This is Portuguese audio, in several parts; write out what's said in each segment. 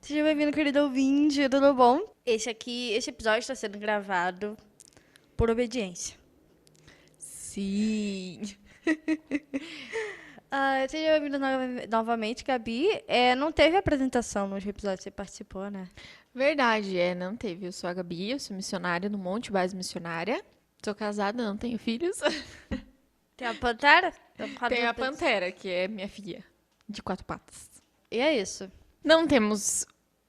Seja bem-vindo, querido ouvinte, tudo bom? Este episódio está sendo gravado por obediência. Sim. Seja bem-vindo novamente, Gabi. Não teve apresentação nos episódios que você participou, né? Verdade, não teve. Eu sou a Gabi, eu sou missionária no Monte Base Missionária. Sou casada, não tenho filhos. Tem a Pantera? Tenho a Pantera, que é minha filha, de 4 patas. E é isso. Não temos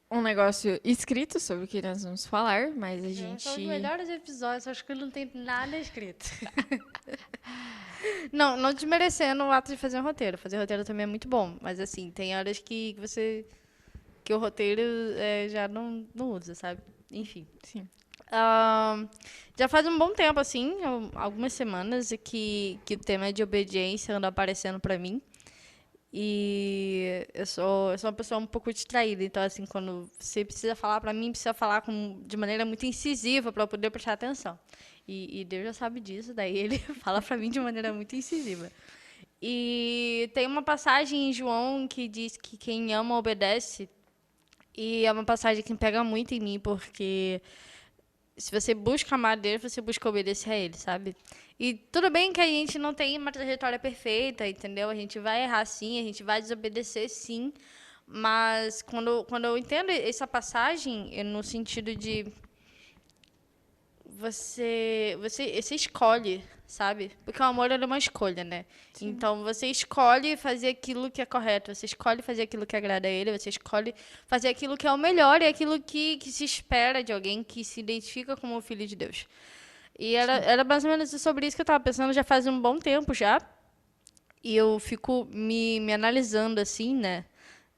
um negócio escrito sobre o que nós vamos falar, mas a São os gente. melhores episódios, acho que não tem nada escrito. Não desmerecendo o ato de fazer um roteiro. Fazer roteiro também é muito bom, mas assim, tem horas que que o roteiro já não usa, sabe? Enfim. Sim. Já faz um bom tempo, assim, algumas semanas, que o tema de obediência anda aparecendo pra mim. E eu sou uma pessoa um pouco distraída, então, assim, quando você precisa falar pra mim, precisa falar de maneira muito incisiva pra eu poder prestar atenção. E Deus já sabe disso, daí ele fala pra mim de maneira muito incisiva. E tem uma passagem em João que diz que quem ama obedece, e é uma passagem que pega muito em mim, porque se você busca amar a Deus, você busca obedecer a Ele, sabe? E tudo bem que a gente não tem uma trajetória perfeita, entendeu? A gente vai errar sim, a gente vai desobedecer sim. Mas quando eu entendo essa passagem, é no sentido de você escolhe, sabe? Porque o amor ele é uma escolha, né? Sim. Então você escolhe fazer aquilo que é correto, você escolhe fazer aquilo que agrada a ele, você escolhe fazer aquilo que é o melhor e aquilo que se espera de alguém que se identifica como o filho de Deus. E era mais ou menos sobre isso que eu tava pensando já faz um bom tempo já. E eu fico me analisando assim, né?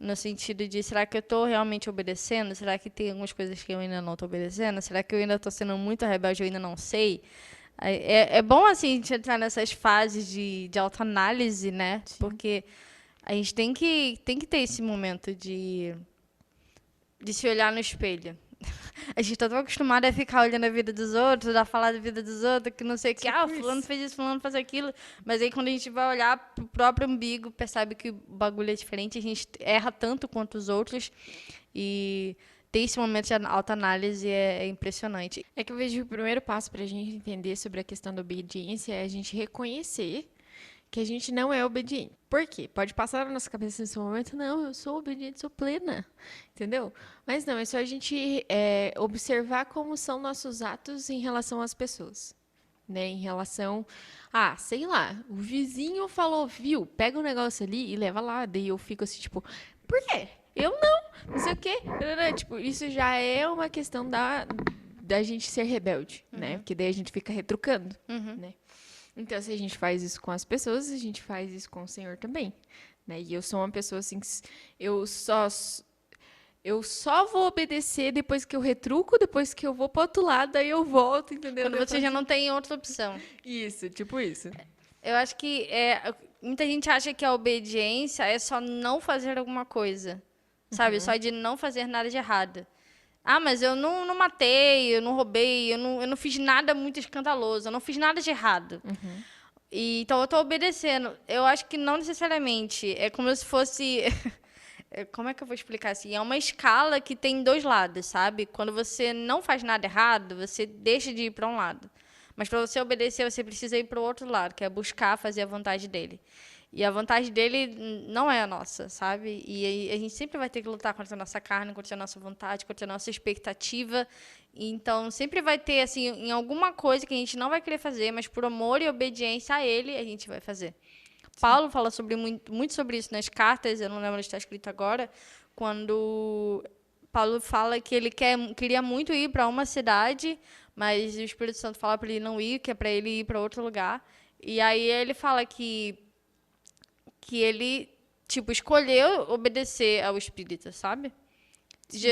No sentido de, será que eu estou realmente obedecendo? Será que tem algumas coisas que eu ainda não estou obedecendo? Será que eu ainda estou sendo muito rebelde e eu ainda não sei? É bom, assim, a gente entrar nessas fases de autoanálise, né? Sim. Porque a gente tem que ter esse momento de se olhar no espelho. A gente tá tão acostumado a ficar olhando a vida dos outros, a falar da vida dos outros, que não sei o que, Tipo fulano isso. fez isso, fulano faz aquilo. Mas aí quando a gente vai olhar pro próprio umbigo, percebe que o bagulho é diferente, a gente erra tanto quanto os outros. E ter esse momento de autoanálise é impressionante. É que eu vejo que o primeiro passo para a gente entender sobre a questão da obediência é a gente reconhecer que a gente não é obediente. Por quê? Pode passar na nossa cabeça nesse momento, não, eu sou obediente, sou plena, entendeu? Mas não, é só a gente observar como são nossos atos em relação às pessoas, né? Em relação, sei lá, o vizinho falou, viu, pega um negócio ali e leva lá, daí eu fico assim, tipo, por quê? Eu não sei o quê. Tipo, isso já é uma questão da gente ser rebelde, né? Porque daí a gente fica retrucando, né? Então, se a gente faz isso com as pessoas, a gente faz isso com o Senhor também, né? E eu sou uma pessoa assim que eu só eu só vou obedecer depois que eu retruco, depois que eu vou pro outro lado, aí eu volto, entendeu? Quando você Depois... já não tem outra opção. Isso, tipo isso. Eu acho que muita gente acha que a obediência é só não fazer alguma coisa, sabe? Só de não fazer nada de errado. Ah, mas eu não matei, eu não roubei, eu não fiz nada muito escandaloso, eu não fiz nada de errado. Então eu estou obedecendo. Eu acho que não necessariamente. É como se fosse. Como é que eu vou explicar assim? É uma escala que tem dois lados, sabe? Quando você não faz nada errado, você deixa de ir para um lado. Mas para você obedecer, você precisa ir para o outro lado, que é buscar fazer a vontade dele. E a vontade dele não é a nossa, sabe? E aí a gente sempre vai ter que lutar contra a nossa carne, contra a nossa vontade, contra a nossa expectativa. Então, sempre vai ter, assim, em alguma coisa que a gente não vai querer fazer, mas por amor e obediência a ele, a gente vai fazer. Paulo fala muito sobre isso nas cartas, eu não lembro onde está escrito agora, quando Paulo fala que ele queria muito ir para uma cidade, mas o Espírito Santo fala para ele não ir, que é para ele ir para outro lugar. E aí ele fala que ele, tipo, escolheu obedecer ao Espírito, sabe?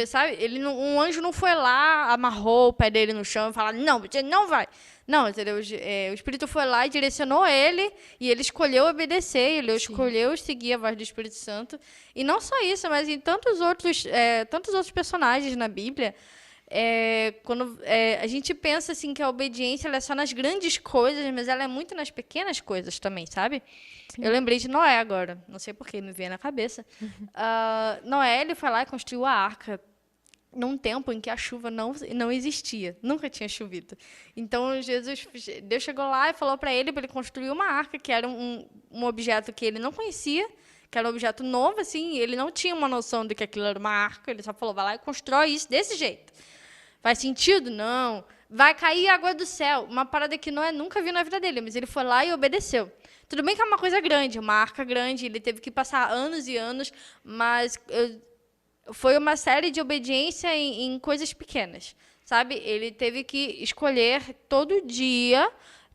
Sabe? Um anjo não foi lá, amarrou o pé dele no chão e falou, não, você não vai. Não, entendeu? O Espírito foi lá e direcionou ele, e ele escolheu obedecer, ele Sim. escolheu seguir a voz do Espírito Santo. E não só isso, mas em tantos outros personagens na Bíblia, A gente pensa assim que a obediência ela é só nas grandes coisas, mas ela é muito nas pequenas coisas também, sabe? Eu lembrei de Noé agora, não sei por que me veio na cabeça. Noé, ele foi lá e construiu a arca num tempo em que a chuva não existia, nunca tinha chovido. Então, Deus chegou lá e falou para ele construir uma arca, que era um objeto que ele não conhecia, que era um objeto novo, assim, ele não tinha uma noção de que aquilo era uma arca, ele só falou, vai lá e constrói isso desse jeito. Faz sentido? Não. Vai cair água do céu, uma parada que Noé nunca viu na vida dele, mas ele foi lá e obedeceu. Tudo bem que é uma coisa grande, uma arca grande, ele teve que passar anos e anos, mas foi uma série de obediência em coisas pequenas, sabe? Ele teve que escolher todo dia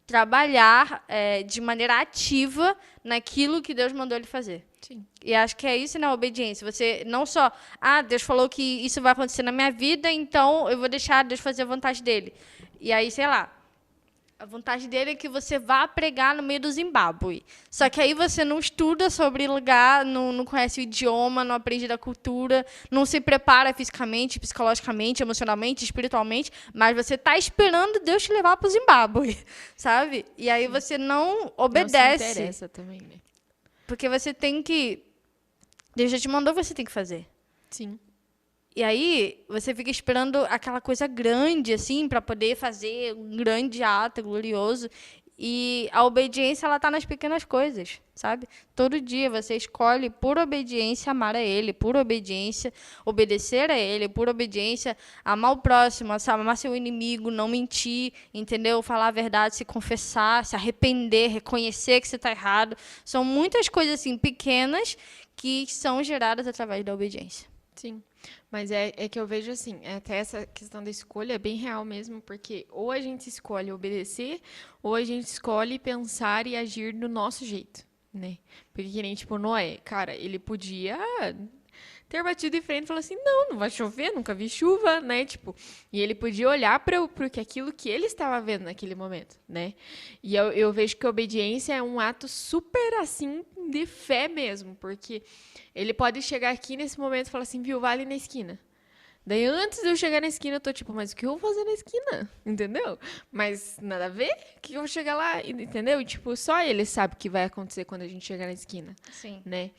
trabalhar de maneira ativa naquilo que Deus mandou ele fazer. Sim. E acho que é isso na obediência. Você não só, Deus falou que isso vai acontecer na minha vida, então eu vou deixar Deus fazer a vontade dele. E aí, sei lá, a vontade dele é que você vá pregar no meio do Zimbábue. Só que aí você não estuda sobre lugar, não conhece o idioma, não aprende da cultura, não se prepara fisicamente, psicologicamente, emocionalmente, espiritualmente, mas você está esperando Deus te levar para o Zimbábue, sabe? E aí você não obedece. Não se interessa também, né? Porque você tem que... Deus já te mandou, você tem que fazer. Sim. E aí, você fica esperando aquela coisa grande, assim, para poder fazer um grande ato glorioso. E a obediência, ela tá nas pequenas coisas, sabe? Todo dia você escolhe, por obediência, amar a Ele, por obediência, obedecer a Ele, por obediência, amar o próximo, amar seu inimigo, não mentir, entendeu? Falar a verdade, se confessar, se arrepender, reconhecer que você está errado. São muitas coisas, assim, pequenas que são geradas através da obediência. Sim, mas é que eu vejo assim, até essa questão da escolha é bem real mesmo, porque ou a gente escolhe obedecer, ou a gente escolhe pensar e agir do nosso jeito, né? Porque que nem, tipo, Noé, cara, ele podia ter batido de frente e falar assim, não vai chover, nunca vi chuva, né? Tipo, e ele podia olhar para aquilo que ele estava vendo naquele momento, né? E eu vejo que a obediência é um ato super, assim, de fé mesmo, porque ele pode chegar aqui nesse momento e falar assim, viu, vai ali na esquina. Daí, antes de eu chegar na esquina, eu tô tipo, mas o que eu vou fazer na esquina? Entendeu? Mas nada a ver, o que eu vou chegar lá, entendeu? E, tipo, só ele sabe o que vai acontecer quando a gente chegar na esquina, Sim. né?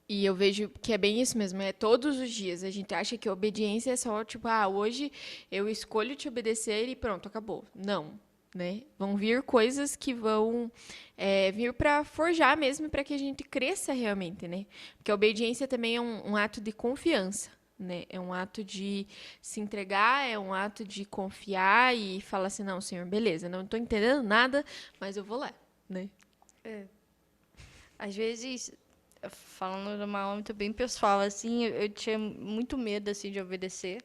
E eu vejo que é bem isso mesmo, é todos os dias. A gente acha que a obediência é só, tipo, hoje eu escolho te obedecer e pronto, acabou. Não, né? Vão vir coisas que vão vir para forjar mesmo, para que a gente cresça realmente, né? Porque a obediência também é um ato de confiança, né? É um ato de se entregar, é um ato de confiar e falar assim, não, Senhor, beleza, não estou entendendo nada, mas eu vou lá, né? Às vezes, falando de uma âmbito bem pessoal, assim, eu tinha muito medo, assim, de obedecer.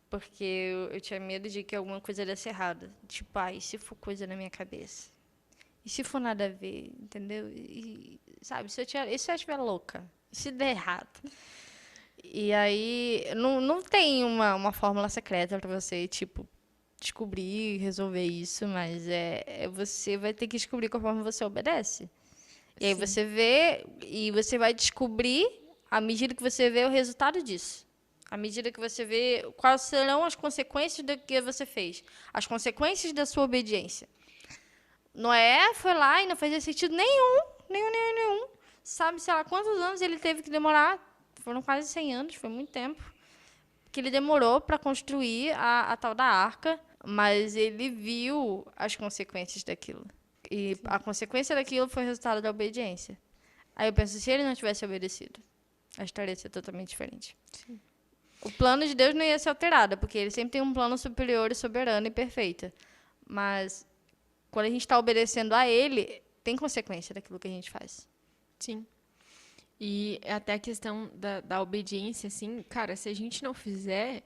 Porque eu tinha medo de que alguma coisa desse errado. Tipo, e se for coisa na minha cabeça? E se for nada a ver, entendeu? E, sabe, e se eu estiver louca? E se der errado? E aí, não tem uma fórmula secreta para você, tipo, descobrir, resolver isso, mas você vai ter que descobrir conforme você obedece. E aí Sim. você vê, e você vai descobrir, à medida que você vê o resultado disso. À medida que você vê quais serão as consequências do que você fez. As consequências da sua obediência. Noé foi lá e não fazia sentido nenhum. Sabe, sei lá, quantos anos ele teve que demorar? Foram quase 100 anos, foi muito tempo. Que ele demorou para construir a tal da arca, mas ele viu as consequências daquilo. E a consequência daquilo foi o resultado da obediência. Aí eu penso, se ele não tivesse obedecido, a história ia ser totalmente diferente. Sim. O plano de Deus não ia ser alterado, porque ele sempre tem um plano superior e soberano e perfeito. Mas quando a gente está obedecendo a ele, tem consequência daquilo que a gente faz. Sim. E até a questão da obediência, assim, cara, se a gente não fizer,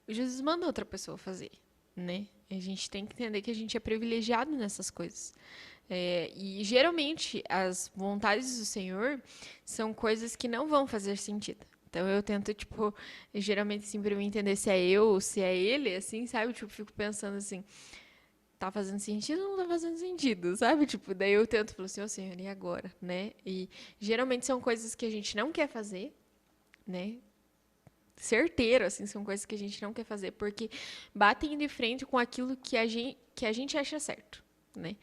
Jesus manda outra pessoa fazer, né? A gente tem que entender que a gente é privilegiado nessas coisas. E geralmente as vontades do Senhor são coisas que não vão fazer sentido. Então eu tento, tipo, geralmente assim, pra eu entender se é eu ou se é ele, assim, sabe? Tipo, fico pensando assim, tá fazendo sentido ou não tá fazendo sentido, sabe? Tipo, daí eu tento falar assim, Senhor, e agora, né? E geralmente são coisas que a gente não quer fazer, né? certeiro, assim, são coisas que a gente não quer fazer, porque batem de frente com aquilo que a gente acha certo, né?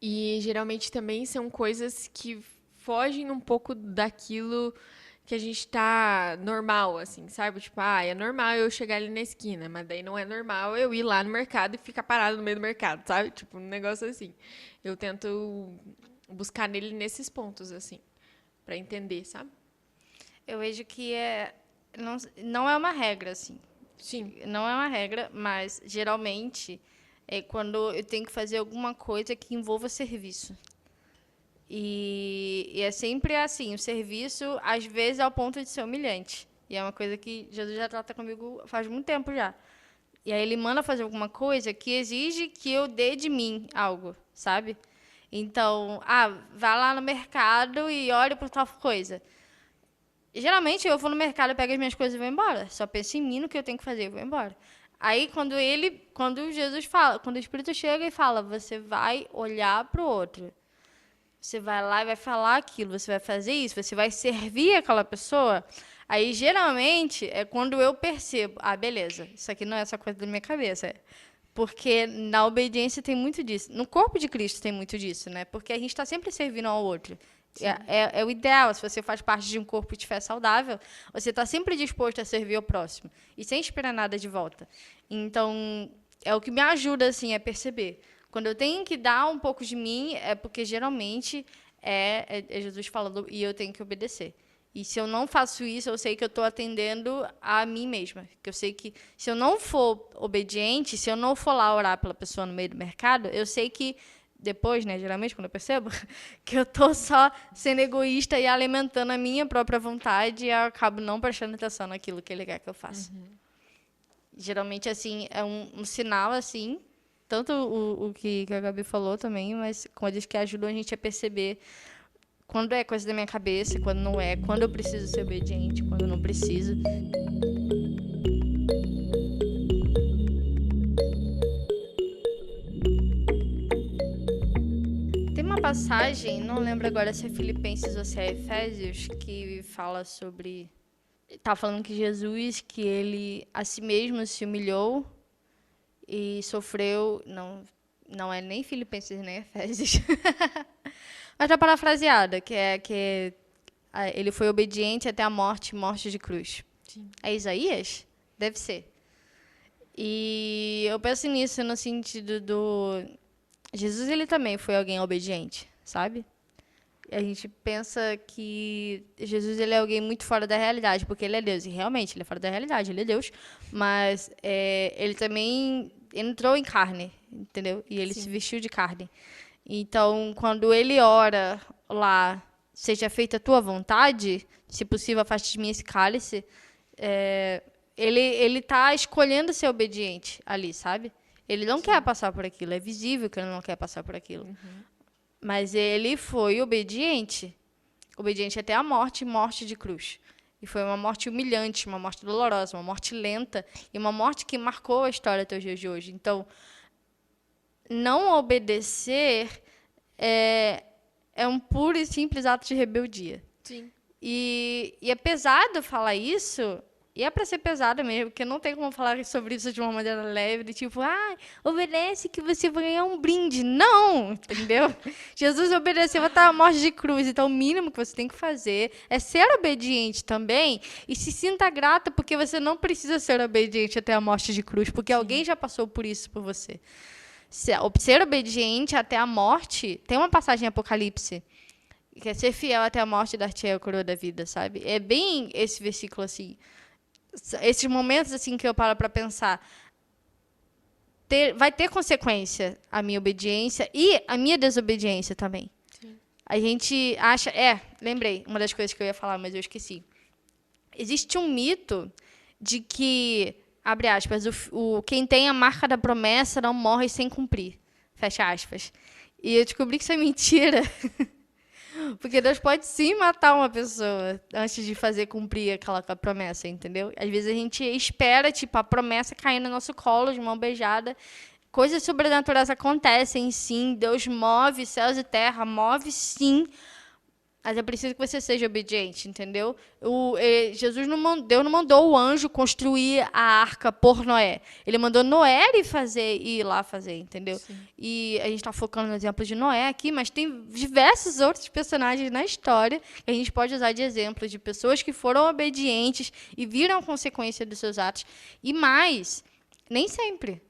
E geralmente também são coisas que fogem um pouco daquilo que a gente tá normal, assim, sabe? Tipo, é normal eu chegar ali na esquina, mas daí não é normal eu ir lá no mercado e ficar parado no meio do mercado, sabe? Tipo, um negócio assim. Eu tento buscar nele nesses pontos, assim, pra entender, sabe? Eu vejo que não é uma regra, assim. Sim. Não é uma regra, mas geralmente é quando eu tenho que fazer alguma coisa que envolva serviço. E é sempre assim, o serviço, às vezes, é ao ponto de ser humilhante. E é uma coisa que Jesus já trata comigo faz muito tempo já. E aí ele manda fazer alguma coisa que exige que eu dê de mim algo, sabe? Então, vai lá no mercado e olha por tal coisa. Geralmente eu vou no mercado, pego as minhas coisas e vou embora. Só penso em mim, no que eu tenho que fazer e vou embora. Aí quando Jesus fala, quando o Espírito chega e fala, você vai olhar para o outro. Você vai lá e vai falar aquilo, você vai fazer isso, você vai servir aquela pessoa. Aí, geralmente, é quando eu percebo, beleza, isso aqui não é essa coisa da minha cabeça. Porque na obediência tem muito disso. No corpo de Cristo tem muito disso, né? Porque a gente está sempre servindo ao outro. É o ideal. Se você faz parte de um corpo de fé saudável, você está sempre disposto a servir ao próximo. E sem esperar nada de volta. Então, é o que me ajuda, assim, a perceber. Quando eu tenho que dar um pouco de mim, é porque geralmente é Jesus falando e eu tenho que obedecer. E se eu não faço isso, eu sei que eu estou atendendo a mim mesma. Que eu sei que se eu não for obediente, se eu não for lá orar pela pessoa no meio do mercado, eu sei que depois, né, geralmente, quando eu percebo, que eu estou só sendo egoísta e alimentando a minha própria vontade e eu acabo não prestando atenção naquilo que ele quer que eu faça. Geralmente, assim, é um sinal, assim, tanto o que a Gabi falou também, mas coisas que ajudam a gente a perceber quando é coisa da minha cabeça, quando não é, quando eu preciso ser obediente, quando eu não preciso. Tem uma passagem, não lembro agora se é Filipenses ou se é Efésios, que fala sobre... Tá falando que Jesus, que ele a si mesmo se humilhou e sofreu... Não é nem Filipenses nem Efésios. Mas tá parafraseada, que ele foi obediente até a morte de cruz. Sim. É Isaías? Deve ser. E eu penso nisso no sentido do... Jesus, ele também foi alguém obediente, sabe? A gente pensa que Jesus, ele é alguém muito fora da realidade, porque ele é Deus. E realmente, ele é fora da realidade, ele é Deus. Mas ele também entrou em carne, entendeu? E ele se vestiu de carne. Então, quando ele ora lá, seja feita a tua vontade, se possível, afaste de mim esse cálice, ele está escolhendo ser obediente ali, sabe? Ele não quer passar por aquilo, é visível que ele não quer passar por aquilo. Mas ele foi obediente até a morte de cruz. E foi uma morte humilhante, uma morte dolorosa, uma morte lenta e uma morte que marcou a história até os dias de hoje. Então, não obedecer é um puro e simples ato de rebeldia. Sim. E é pesado falar isso, e é para ser pesado mesmo, porque não tem como falar sobre isso de uma maneira leve, tipo, obedece que você vai ganhar um brinde. Não, entendeu? Jesus obedeceu até a morte de cruz, então o mínimo que você tem que fazer é ser obediente também, e se sinta grata porque você não precisa ser obediente até a morte de cruz, porque alguém já passou por isso por você. Ser obediente até a morte, tem uma passagem em Apocalipse, que é ser fiel até a morte e dar-te a coroa da vida, sabe? É bem esse versículo, assim. Esses momentos, assim, que eu paro para pensar. Vai ter consequência a minha obediência e a minha desobediência também. Sim. A gente acha... lembrei, uma das coisas que eu ia falar, mas eu esqueci. Existe um mito de que, abre aspas, quem tem a marca da promessa não morre sem cumprir. Fecha aspas. E eu descobri que isso é mentira. Porque Deus pode sim matar uma pessoa antes de fazer cumprir aquela promessa, entendeu? Às vezes a gente espera, tipo, a promessa cair no nosso colo de mão beijada. Coisas sobrenaturais acontecem, sim. Deus move céus e terra, move sim. Mas é preciso que você seja obediente, entendeu? Deus não mandou o anjo construir a arca por Noé. Ele mandou Noé ir lá fazer, entendeu? Sim. E a gente está focando no exemplo de Noé aqui, mas tem diversos outros personagens na história que a gente pode usar de exemplo de pessoas que foram obedientes e viram a consequência dos seus atos. E mais, nem sempre.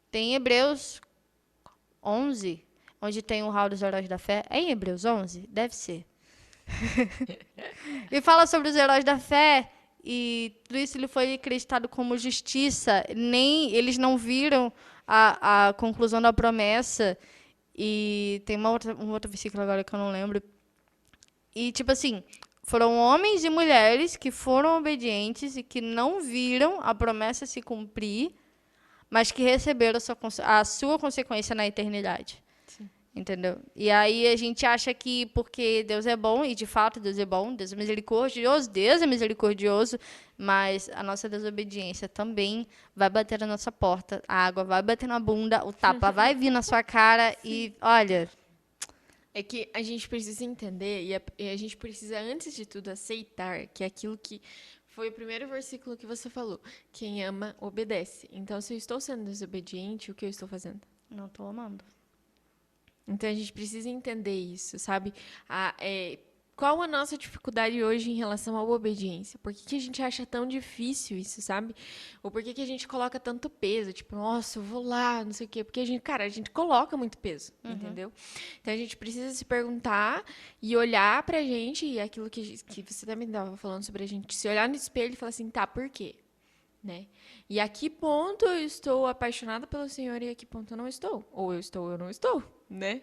Tem Hebreus 11, onde tem o hall dos heróis da fé. É em Hebreus 11? Deve ser. E fala sobre os heróis da fé, e tudo isso lhe foi acreditado como justiça. Nem eles não viram a conclusão da promessa. E tem um outro versículo agora que eu não lembro. E, tipo assim, foram homens e mulheres que foram obedientes e que não viram a promessa se cumprir, mas que receberam a sua consequência na eternidade. Entendeu? E aí a gente acha que porque Deus é bom, e de fato Deus é bom, Deus é misericordioso, mas a nossa desobediência também vai bater na nossa porta, a água vai bater na bunda, o tapa vai vir na sua cara e, olha... É que a gente precisa entender e a gente precisa, antes de tudo, aceitar que aquilo que foi o primeiro versículo que você falou, quem ama, obedece. Então, se eu estou sendo desobediente, o que eu estou fazendo? Não estou amando. Então a gente precisa entender isso, sabe? Qual a nossa dificuldade hoje em relação à obediência? Por que a gente acha tão difícil isso, sabe? Ou por que a gente coloca tanto peso? Tipo, nossa, eu vou lá, não sei o quê. Porque a gente coloca muito peso, entendeu? Então a gente precisa se perguntar e olhar pra gente, e aquilo que você também estava falando sobre a gente, se olhar no espelho e falar assim, tá, por quê? Né? E a que ponto eu estou apaixonada pelo Senhor e a que ponto eu não estou? Ou eu estou ou eu não estou, né?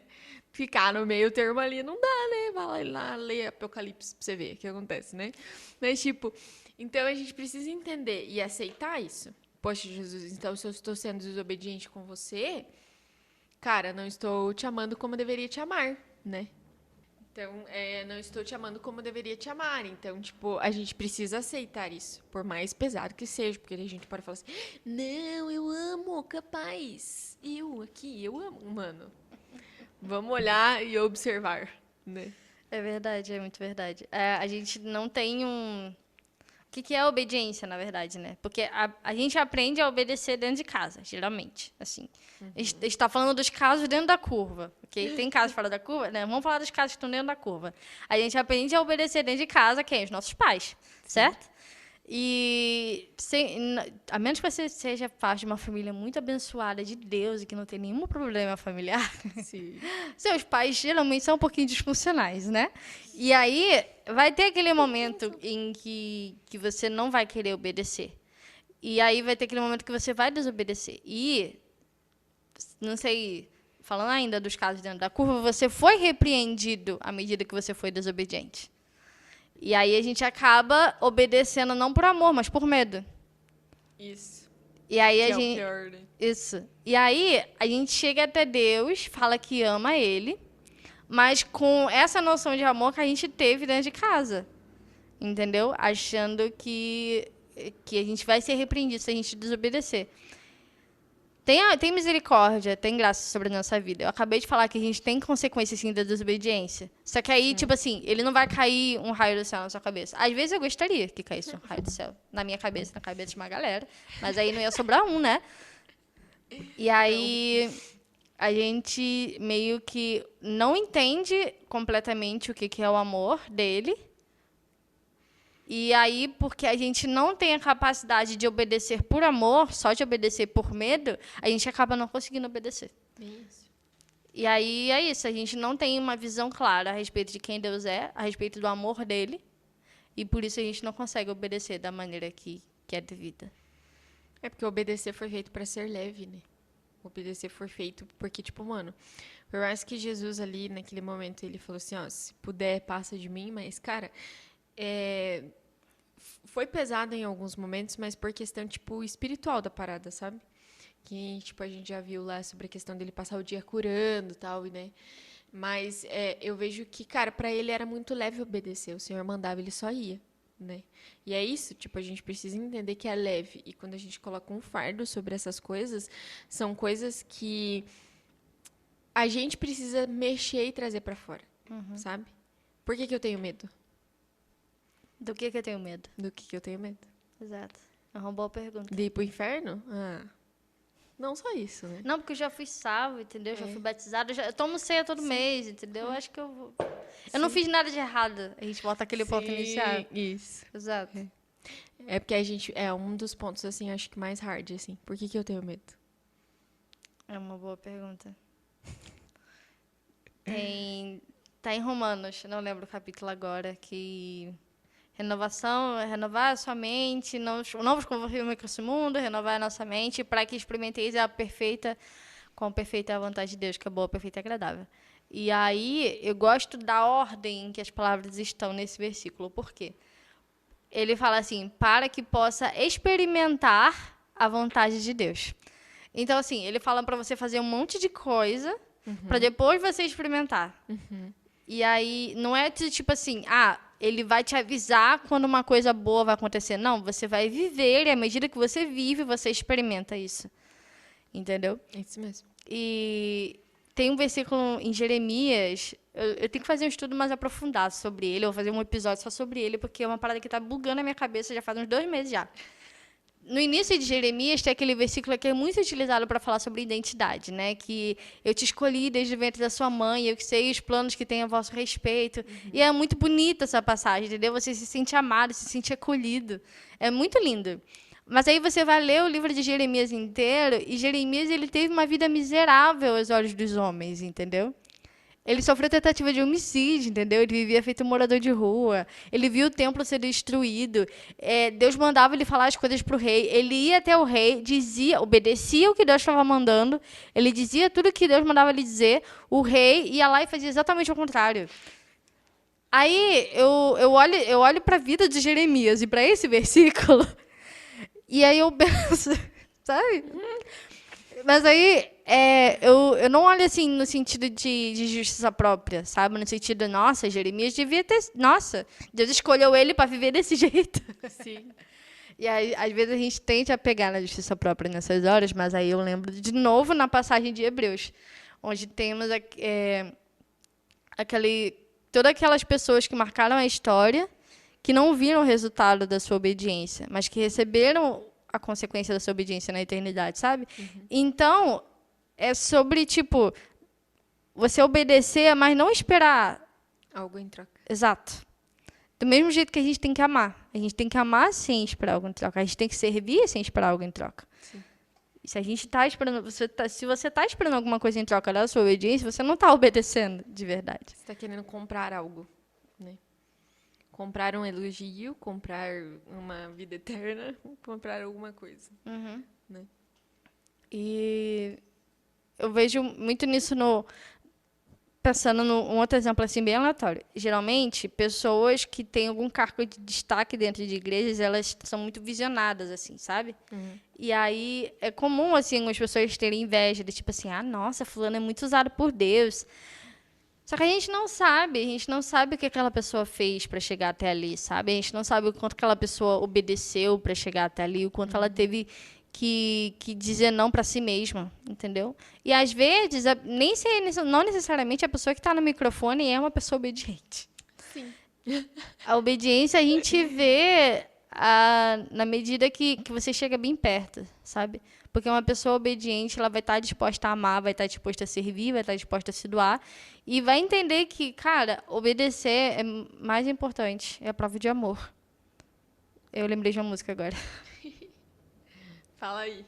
Ficar no meio termo ali não dá, né? Vai lá ler Apocalipse pra você ver o que acontece, né? Mas, tipo, então a gente precisa entender e aceitar isso. Poxa, Jesus, então se eu estou sendo desobediente com você, cara, não estou te amando como eu deveria te amar, né? Então, não estou te amando como eu deveria te amar. Então, tipo, a gente precisa aceitar isso, por mais pesado que seja, porque a gente pode falar assim, não, eu amo, capaz. Eu amo, mano. Vamos olhar e observar, né? É verdade, é muito verdade. A gente não tem um... O que é obediência, na verdade, né? Porque a gente aprende a obedecer dentro de casa, geralmente, assim. A gente está falando dos casos dentro da curva, ok? Tem casos fora da curva, né? Vamos falar dos casos que estão dentro da curva. A gente aprende a obedecer dentro de casa, quem? Os nossos pais, certo? E a menos que você seja parte de uma família muito abençoada de Deus e que não tem nenhum problema familiar, Sim. seus pais geralmente são um pouquinho disfuncionais, né? E aí vai ter aquele momento em que você não vai querer obedecer. E aí vai ter aquele momento que você vai desobedecer. E, não sei, falando ainda dos casos dentro da curva, você foi repreendido à medida que você foi desobediente. E aí a gente acaba obedecendo não por amor, mas por medo. Isso. E aí Que a é o gente... pior, né? Isso. E aí a gente chega até Deus, fala que ama ele, mas com essa noção de amor que a gente teve dentro de casa. Entendeu? Achando que a gente vai ser repreendido se a gente desobedecer. Tem misericórdia, tem graça sobre a nossa vida. Eu acabei de falar que a gente tem consequências, sim, da desobediência. Só que aí, tipo assim, ele não vai cair um raio do céu na sua cabeça. Às vezes eu gostaria que caísse um raio do céu na minha cabeça, na cabeça de uma galera. Mas aí não ia sobrar um, né? E aí a gente meio que não entende completamente o que é o amor dele. E aí, porque a gente não tem a capacidade de obedecer por amor, só de obedecer por medo, a gente acaba não conseguindo obedecer. Isso. E aí é isso, a gente não tem uma visão clara a respeito de quem Deus é, a respeito do amor dele, e por isso a gente não consegue obedecer da maneira que é devida. É porque obedecer foi feito pra ser leve, né? Obedecer foi feito porque, tipo, mano, por mais que Jesus ali, naquele momento, ele falou assim, ó, se puder, passa de mim, mas, cara, foi pesado em alguns momentos, mas por questão, tipo, espiritual da parada, sabe? Que, tipo, a gente já viu lá sobre a questão dele passar o dia curando e tal, né? Mas eu vejo que, cara, pra ele era muito leve obedecer. O Senhor mandava, ele só ia, né? E é isso, tipo, a gente precisa entender que é leve. E quando a gente coloca um fardo sobre essas coisas, são coisas que a gente precisa mexer e trazer pra fora, sabe? Por que eu tenho medo? Do que eu tenho medo? Do que eu tenho medo? Exato. É uma boa pergunta. De ir pro inferno? Não só isso, né? Não, porque eu já fui salvo, entendeu? Já fui batizada. Eu tomo ceia todo mês, entendeu? Eu acho que eu vou... Eu não fiz nada de errado. A gente volta aquele ponto inicial. Isso. Exato. É porque a gente... É um dos pontos, assim, acho que mais hard, assim. Por que eu tenho medo? É uma boa pergunta. Tá em Romanos, não lembro o capítulo agora, que... Renovar a sua mente, não vos conformem com esse mundo, renovar a nossa mente, para que experimenteis quão perfeita é a vontade de Deus, que é boa, perfeita e agradável. E aí, eu gosto da ordem em que as palavras estão nesse versículo. Por quê? Ele fala assim, para que possa experimentar a vontade de Deus. Então, assim, ele fala para você fazer um monte de coisa, para depois você experimentar. E aí, não é tipo assim, ele vai te avisar quando uma coisa boa vai acontecer. Não, você vai viver e à medida que você vive, você experimenta isso. Entendeu? É isso mesmo. E tem um versículo em Jeremias, eu tenho que fazer um estudo mais aprofundado sobre ele, ou fazer um episódio só sobre ele, porque é uma parada que está bugando a minha cabeça já faz uns 2 meses já. No início de Jeremias tem aquele versículo que é muito utilizado para falar sobre identidade, né? Que eu te escolhi desde o ventre da sua mãe, eu que sei os planos que tenho a vosso respeito. E é muito bonita essa passagem, entendeu? Você se sente amado, se sente acolhido. É muito lindo. Mas aí você vai ler o livro de Jeremias inteiro, e Jeremias ele teve uma vida miserável aos olhos dos homens, entendeu? Ele sofreu tentativa de homicídio, entendeu? Ele vivia feito um morador de rua. Ele viu o templo ser destruído. Deus mandava ele falar as coisas para o rei. Ele ia até o rei, obedecia o que Deus estava mandando. Ele dizia tudo o que Deus mandava ele dizer. O rei ia lá e fazia exatamente o contrário. Aí eu olho para a vida de Jeremias e para esse versículo, e aí eu penso, sabe? Mas aí, eu não olho assim no sentido de justiça própria, sabe? No sentido, nossa, Jeremias devia ter... Nossa, Deus escolheu ele para viver desse jeito. Sim. E aí, às vezes, a gente tende a pegar na justiça própria nessas horas, mas aí eu lembro de novo na passagem de Hebreus, onde temos todas aquelas pessoas que marcaram a história, que não viram o resultado da sua obediência, mas que receberam a consequência da sua obediência na eternidade, sabe? Então, é sobre, tipo, você obedecer, mas não esperar... Algo em troca. Exato. Do mesmo jeito que a gente tem que amar. A gente tem que amar sem esperar algo em troca. A gente tem que servir sem esperar algo em troca. Sim. E se a gente está esperando... se você está esperando alguma coisa em troca da sua obediência, você não está obedecendo de verdade. Você está querendo comprar algo, né? Comprar um elogio, comprar uma vida eterna, comprar alguma coisa. Né? E eu vejo muito nisso pensando num outro exemplo assim bem aleatório. Geralmente, pessoas que têm algum cargo de destaque dentro de igrejas, elas são muito visionadas, assim, sabe? E aí é comum assim as pessoas terem inveja, de tipo assim, nossa, fulano é muito usado por Deus. Só que a gente não sabe o que aquela pessoa fez para chegar até ali, sabe? A gente não sabe o quanto aquela pessoa obedeceu para chegar até ali, o quanto ela teve que dizer não para si mesma, entendeu? E às vezes, não necessariamente a pessoa que está no microfone é uma pessoa obediente. Sim. A obediência a gente vê na medida que você chega bem perto, sabe? Porque uma pessoa obediente, ela vai estar disposta a amar, vai estar disposta a servir, vai estar disposta a se doar. E vai entender que, cara, obedecer é mais importante. É a prova de amor. Eu lembrei de uma música agora. Fala aí.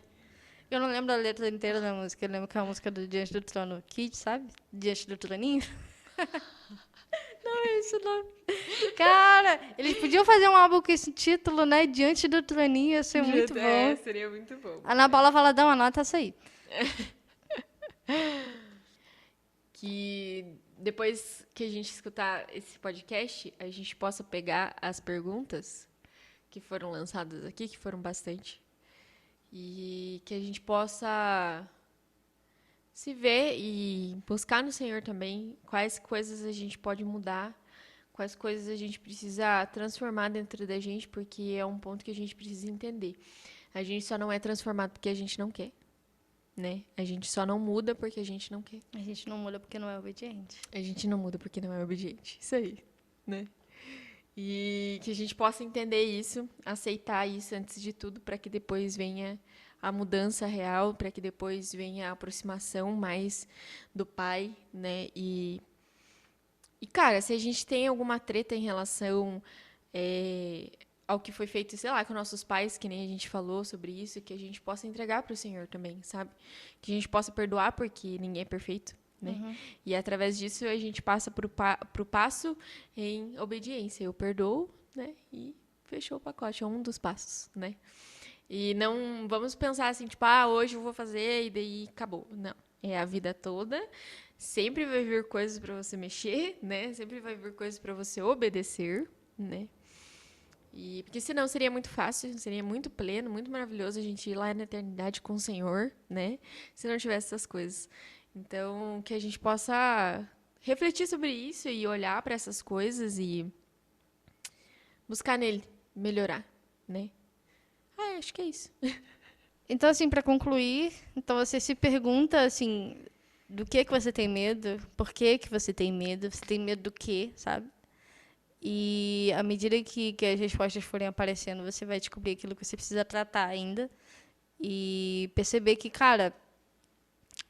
Eu não lembro a letra inteira da música. Eu lembro que é a música do Diante do Trono Kid, sabe? Diante do Troninho. Não é isso, não. Cara, eles podiam fazer um álbum com esse título, né? Diante do Troninho, ia ser muito bom. Seria muito bom. A Ana Paula fala, dá uma nota, essa aí. Que depois que a gente escutar esse podcast, a gente possa pegar as perguntas que foram lançadas aqui, que foram bastante, e que a gente possa se ver e buscar no Senhor também quais coisas a gente pode mudar, quais coisas a gente precisa transformar dentro da gente, porque é um ponto que a gente precisa entender. A gente só não é transformado porque a gente não quer, né? A gente só não muda porque a gente não quer. A gente não muda porque não é obediente. A gente não muda porque não é obediente. Isso aí. né? E que a gente possa entender isso, aceitar isso antes de tudo, para que depois venha a mudança real, para que depois venha a aproximação mais do Pai, né? Cara, se a gente tem alguma treta em relação ao que foi feito, sei lá, com nossos pais, que nem a gente falou sobre isso, que a gente possa entregar para o Senhor também, sabe? Que a gente possa perdoar, porque ninguém é perfeito, né? E através disso a gente passa pro passo em obediência. Eu perdoo, né? E fechou o pacote, é um dos passos, né? E não vamos pensar assim, tipo, hoje eu vou fazer e daí acabou. Não, é a vida toda. Sempre vai vir coisas para você mexer, né? Sempre vai vir coisas para você obedecer, né? E porque senão seria muito fácil, seria muito pleno, muito maravilhoso a gente ir lá na eternidade com o Senhor, né? Se não tivesse essas coisas. Então, que a gente possa refletir sobre isso e olhar para essas coisas e buscar nele melhorar, né? Acho que é isso. Então, assim, para concluir, então você se pergunta, assim, do que você tem medo, por que você tem medo do quê, sabe? E à medida que as respostas forem aparecendo, você vai descobrir aquilo que você precisa tratar ainda e perceber que, cara,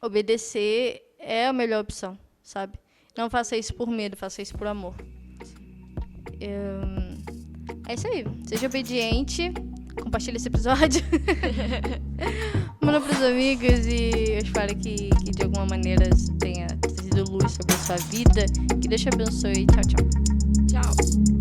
obedecer é a melhor opção, sabe? Não faça isso por medo, faça isso por amor. É isso aí. Seja obediente. Compartilha esse episódio. Manda pros amigos e eu espero que de alguma maneira tenha trazido luz sobre a sua vida. Que Deus te abençoe. Tchau, tchau. Tchau.